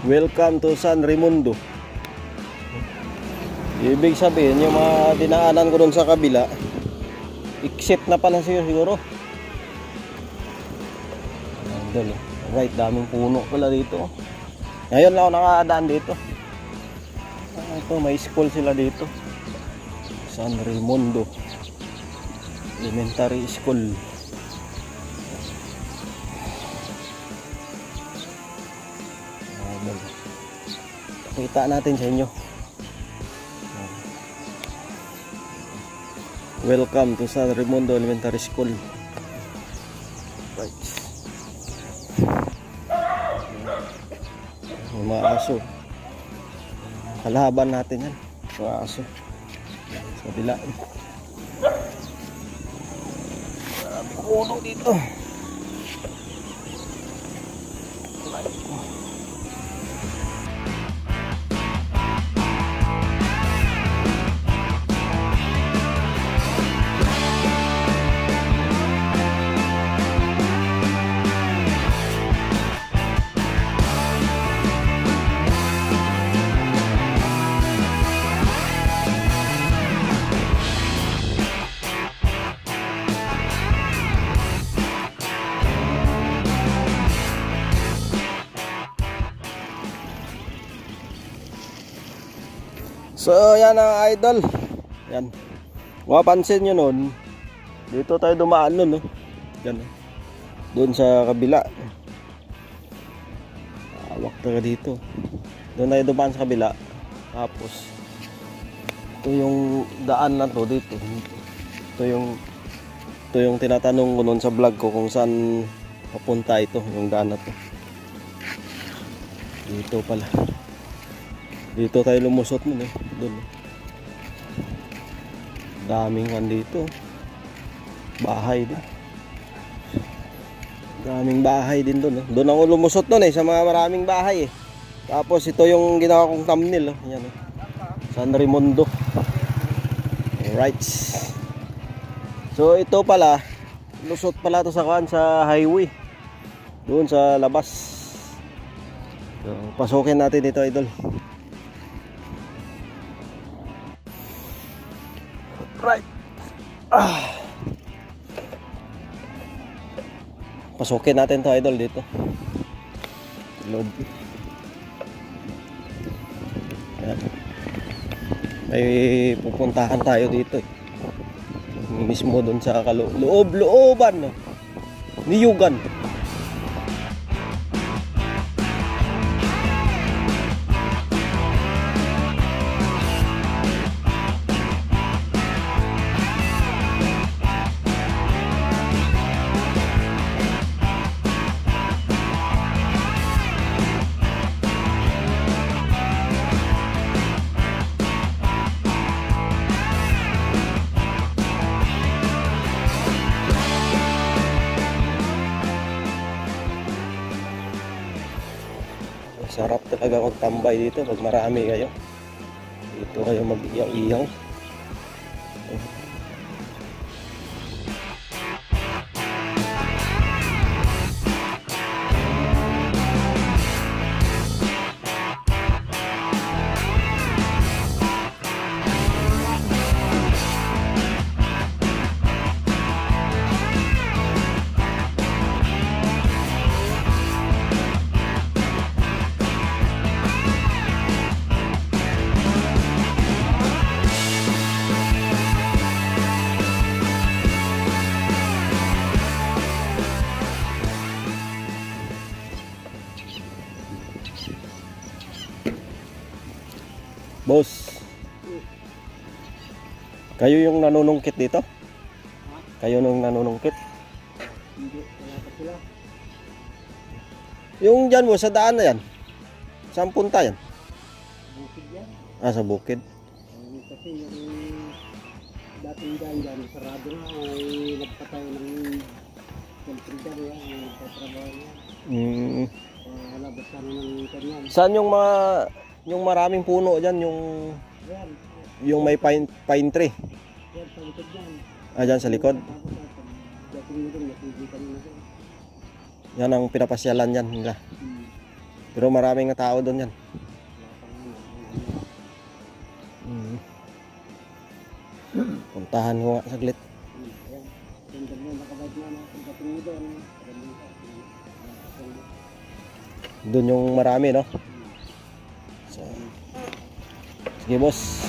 Welcome to San Raimundo. Ibig sabihin, yung mga dinaanan ko doon sa kabila, exit na pala siguro. Doon, right, daming puno pala dito. Ngayon lang ako nakadaan dito. Ito, may school sila dito. San Raimundo Elementary School. Kita natin sa inyo. Welcome to San Raimundo Elementary School. Right. Mga aso. Kalaban natin yan. Mga aso. Sa bila. Marami puno dito. So yan ang idol. Yan. Mapapansin nyo nun, dito tayo dumaan nun, no? Yan. Doon sa kabila. Awak tayo dito. Doon tayo dumaan sa kabila. Tapos ito yung daan na to dito. Ito yung tinatanong ko nun sa vlog ko kung saan papunta ito, yung daan na to. Dito pala. Dito tayo lumusot nun eh. Doon. Daming dito. Bahay din. Daming bahay din doon. Doon ako lumusot nun eh, sa mga maraming bahay eh. Tapos ito yung ginawa kong thumbnail. Yan eh. San Raimundo. Alright. So ito pala, lusot pala to sa highway. Doon sa labas. So, pasukin natin dito, idol. Right. Pasukin natin to, idol, dito. Loob. Ayan. May pupuntahan tayo dito eh. Mismo doon sa looban, no? Niyugan. Sarap talaga magtambay dito pag marami kayo. Dito kayo mag-iyaw-iyaw. Boss, kayo yung nanunungkit dito? Kayo nung nanunungkit? Hindi, wala pa sila. Yung dyan mo, sa daan na yan? Saan punta yan? Bukid yan. Ah, sa bukid. Kasi yung dating dyan, sarado na, ay nagpatay ng sentry dyan yan, nagtatrabaho yan. Wala basta na ng kanyan. Saan yung maraming puno dyan, Yan, yung may pine tree? yan, sa likod yan. Ah, dyan sa likod? Dating mo dun, nakikita nyo na dun. Yan ang pinapasyalan yan nila. Pero maraming nga tao doon yan. Puntahan ko nga saglit. Ayan. Ganda mo, nakabait na no. Pagdating mo doon. Doon yung marami, no? So, sige boss.